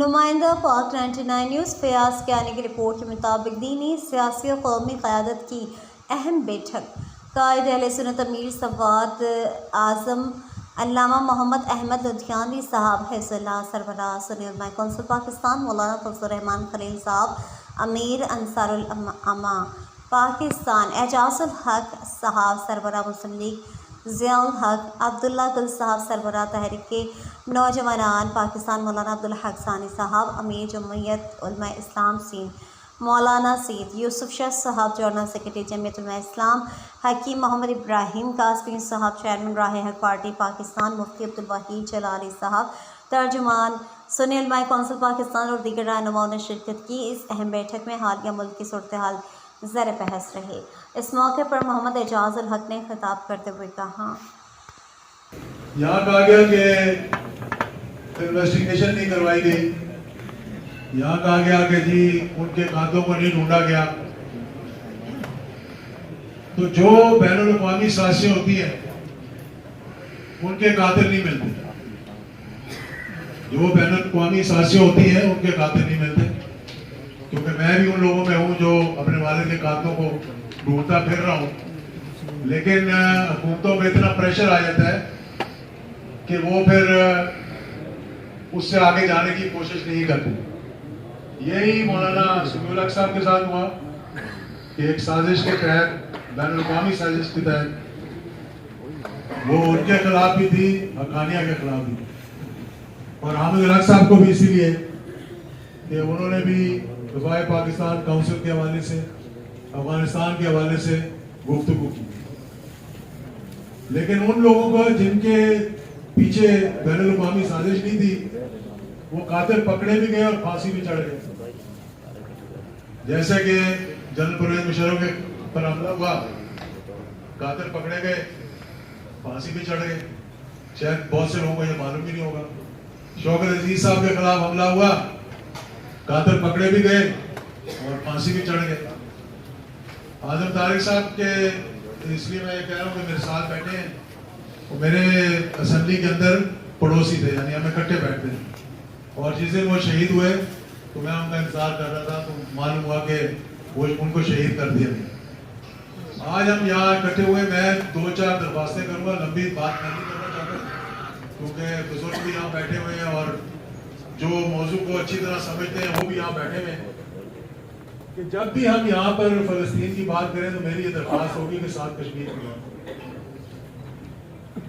نمائندہ پاک 99 نیوز فیاض کیانی کی رپورٹ کے مطابق دینی سیاسی و قومی قیادت کی اہم بیٹھک قائد اہل سنت امیر سواد اعظم علامہ محمد احمد لدھیانوی صاحب حفظ اللہ سربراہ سنی علماء کونسل پاکستان مولانا فضل الرحمان خلیل صاحب امیر انصار الامہ پاکستان اعجاز الحق صاحب سربراہ مسلم لیگ ضیاء الحق عبداللہ گل صاحب سربراہ تحریک نوجوانان پاکستان مولانا عبدالحق ثانی صاحب امیر جمعیت علماء اسلام سندھ مولانا سید یوسف شاہ صاحب جنرل سیکرٹری جمعیت علماء اسلام حکیم محمد ابراہیم قاسمی صاحب چیئرمین راہ حق پارٹی پاکستان مفتی عبدالوحید جلالی صاحب ترجمان سنی علماء کونسل پاکستان اور دیگر رہنماؤں نے شرکت کی۔ اس اہم بیٹھک میں حالیہ ملک کی صورتحال زیر بحث رہے۔ اس موقع پر محمد اعجاز الحق نے خطاب کرتے ہوئے کہا، یہاں کہا گیا کہ انویسٹیگیشن نہیں کروائی گئی، یہاں کہا گیا کہ جی ان کے قاتلوں کو نہیں ڈھونڈا گیا، تو جو بین الاقوامی سازشیں ہوتی ہیں ان کے قاتل نہیں ملتے، جو بین الاقوامی سازشیں ہوتی ہیں ان کے قاتل نہیں ملتے، کیونکہ میں بھی ان لوگوں میں ہوں جو اپنے والد کے قاتلوں کو ڈھونڈتا پھر رہا ہوں، لیکن حکومتوں پہ اتنا پریشر آ جاتا ہے کہ وہ پھر اس سے آگے جانے کی کوشش نہیں کرتے۔ یہی مولانا سمیع الحق صاحب کے ساتھ ہوا کہ ایک سازش کے تحت، بین الاقوامی سازش کے تحت، وہ ان کے خلاف بھی تھی، حقانیہ کے خلاف بھی، اور حامد الحق صاحب کو بھی اسی لیے کہ انہوں نے بھی دفاع پاکستان کونسل کے حوالے سے، افغانستان کے حوالے سے گفتگو کی، لیکن ان لوگوں کو جن کے پیچھے بین الاقوامی سازش نہیں تھی وہ قاتل پکڑے بھی گئے اور پھانسی بھی چڑھ گئے، جیسے کہ جنرل پرویز مشرف کے پر حملہ ہوا، قاتل پکڑے گئے، پھانسی بھی چڑھ گئے، شاید بہت سے لوگوں کو یہ معلوم بھی نہیں ہوگا۔ شوکت عزیز صاحب کے خلاف حملہ ہوا، قاتل پکڑے بھی گئے اور پھانسی بھی چڑھ گئے۔ اعظم طارق صاحب کے، اس لیے میں یہ کہہ رہا ہوں کہ میرے ساتھ بیٹھے ہیں، وہ میرے اسمبلی کے اندر پڑوسی تھے، یعنی ہم اکٹھے بیٹھتے ہیں، اور جس دن وہ شہید ہوئے تو میں ان کا انتظار کر رہا تھا، تو معلوم ہوا کہ وہ ان کو شہید کر دیا گیا۔ آج ہم یہاں اکٹھے ہوئے، میں 2-4 درخواستیں کروں گا، لمبی بات نہیں کرنا چاہتا کیونکہ بزرگ بھی یہاں بیٹھے ہوئے ہیں اور جو موضوع کو اچھی طرح سمجھتے ہیں وہ بھی یہاں بیٹھے ہوئے ہیں، کہ جب بھی ہم یہاں پر فلسطین کی بات کریں تو میری یہ درخواست ہوگی کہ ساتھ کشمیر کی بات۔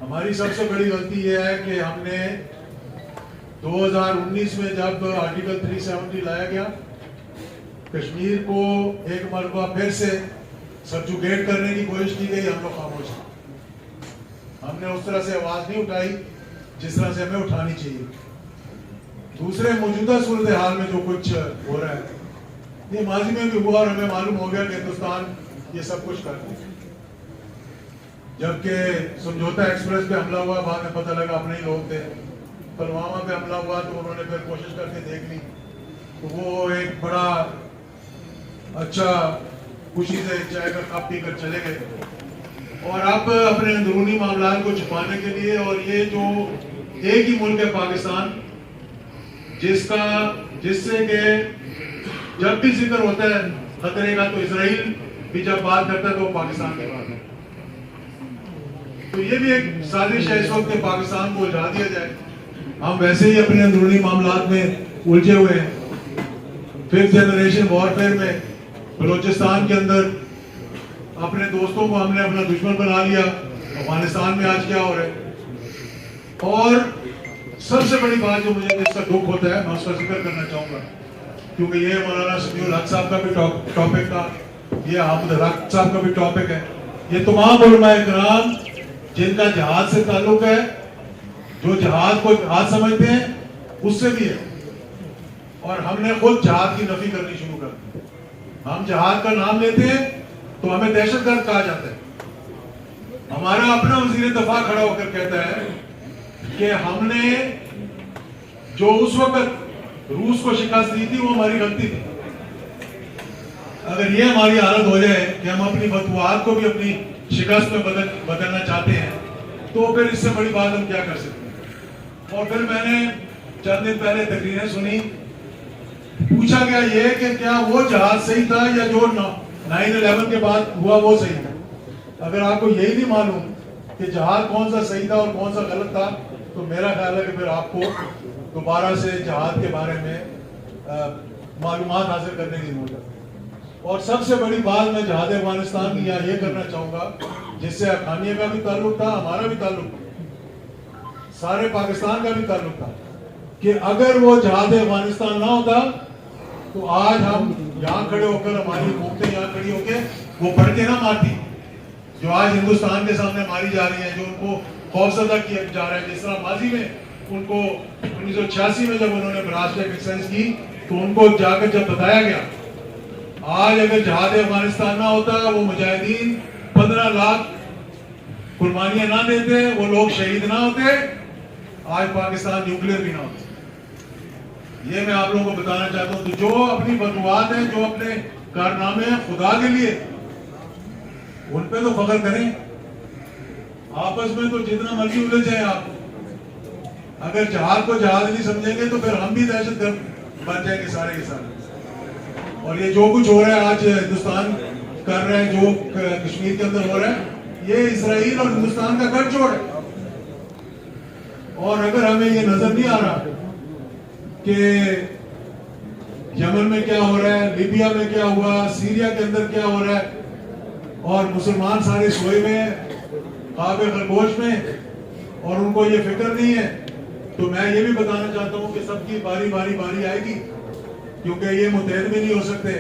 ہماری سب سے بڑی غلطی یہ ہے کہ ہم نے 2019 میں جب آرٹیکل 370 لایا گیا، کشمیر کو ایک مرتبہ پھر سے سبجوگیٹ کرنے کی کوشش کی گئی، ہم لوگ خاموش ہیں، ہم نے اس طرح سے آواز نہیں اٹھائی جس طرح سے ہمیں اٹھانی چاہیے۔ دوسرے موجودہ صورتحال میں جو کچھ ہو رہا ہے یہ ماضی میں بھی ہوا اور ہمیں معلوم ہو گیا کہ ہندوستان یہ سب کچھ کرتا ہے۔ جبکہ سمجھوتا ایکسپریس پہ حملہ ہوا، بعد میں پتہ لگا اپنے ہی لوگ تھے، پلوامہ پہ حملہ ہوا تو انہوں نے پھر کوشش کر کے دیکھ لی، تو وہ ایک بڑا اچھا خوشی سے چائے کا کپ پی کر چلے گئے، اور اب اپنے اندرونی معاملات کو چھپانے کے لیے، اور یہ جو ایک ہی ملک ہے پاکستان، جس سے کہ جب بھی ذکر ہوتا ہے خطرے کا تو اسرائیل بھی جب بات کرتا ہے تو وہ پاکستان کی بات ہے، تو یہ بھی ایک سازش ہے اس وقت کہ پاکستان کو الجھا دیا جائے۔ ہم ویسے ہی اپنے اندرونی معاملات میں الجھے ہوئے ہیں، 5th جنریشن وارفیئر میں بلوچستان کے اندر اپنے دوستوں کو ہم نے اپنا دشمن بنا لیا، افغانستان میں آج کیا ہو رہا ہے، اور سب سے بڑی بات جو مجھے اس کا دکھ ہوتا ہے میں اس کا ذکر کرنا چاہوں گا، کیونکہ یہ مولانا سمیع الحق صاحب کا بھی ٹاپک تھا، یہ حامد الحق صاحب کا بھی ٹاپک ہے، یہ تمام علماء کرام جن کا جہاد سے تعلق ہے، جو جہاد کو جہاد سمجھتے ہیں اس سے بھی ہے، اور ہم نے خود جہاد کی نفی کرنی شروع کر دی۔ ہم جہاد کا نام لیتے ہیں تو ہمیں دہشت گرد کہا جاتا ہے۔ ہمارا اپنا وزیر دفاع کھڑا ہو کر کہتا ہے کہ ہم نے جو اس وقت روس کو شکست دی تھی وہ ہماری غلطی تھی۔ اگر یہ ہماری حالت ہو جائے کہ ہم اپنی فتوحات کو بھی اپنی شکست میں بدلنا چاہتے ہیں تو پھر اس سے بڑی بات ہم کیا کر سکتے ہیں۔ اور پھر میں نے چند دن پہلے تقریریں سنی پوچھا گیا یہ کہ کیا وہ جہاز صحیح تھا یا جو 9/11 کے بعد ہوا وہ صحیح تھا؟ اگر آپ کو یہی نہیں معلوم کہ جہاز کون سا صحیح تھا اور کون سا غلط تھا تو میرا خیال ہے کہ پھر آپ کو دوبارہ سے جہاد کے بارے میں معلومات حاصل کرنے کی ضرورت ہے۔ اور سب سے بڑی بات میں جہاد افغانستان کی یہاں یہ کرنا چاہوں گا، جس سے حقانیہ کا بھی تعلق تھا، ہمارا بھی تعلق تھا، سارے پاکستان کا بھی تعلق تھا، کہ اگر وہ جہاد افغانستان نہ ہوتا تو آج ہم یہاں کھڑے ہو کر، ہماری حکومتیں یہاں کھڑی ہو کے وہ پڑھ کے نہ مارتی جو آج ہندوستان کے سامنے ماری جا رہی ہیں، جو ان کو خوفزدہ کیا جا رہا ہے۔ جس طرح ماضی میں ان کو 1986 میں جب انہوں نے براسٹیک ایکسرسائز کی تو ان کو جا کر جب بتایا گیا، آج اگر جہاد افغانستان نہ ہوتا، وہ مجاہدین 15 لاکھ قربانیاں نہ دیتے، وہ لوگ شہید نہ ہوتے، آج پاکستان نیوکلیر بھی نہ ہوتا۔ یہ میں آپ لوگوں کو بتانا چاہتا ہوں۔ تو جو اپنی فتوحات ہیں، جو اپنے کارنامے ہیں خدا کے لیے، ان پہ تو فخر کریں۔ آپس میں تو جتنا مرضی الجھ جائیں آپ، اگر جہاد کو جہاد نہیں سمجھیں گے تو پھر ہم بھی دہشت گرد بن جائیں گے سارے کے سارے۔ اور یہ جو کچھ ہو رہا ہے آج ہندوستان کر رہے ہیں، جو کشمیر کے اندر ہو رہا ہے، یہ اسرائیل اور ہندوستان کا گٹھ جوڑ ہے۔ اور اگر ہمیں یہ نظر نہیں آ رہا کہ یمن میں کیا ہو رہا ہے، لیبیا میں کیا ہوا، سیریا کے اندر کیا ہو رہا ہے، اور مسلمان سارے سوئے ہوئے ہیں خواب خرگوش میں، اور ان کو یہ فکر نہیں ہے، تو میں یہ بھی بتانا چاہتا ہوں کہ سب کی باری آئے گی، کیونکہ یہ متحد بھی نہیں ہو سکتے۔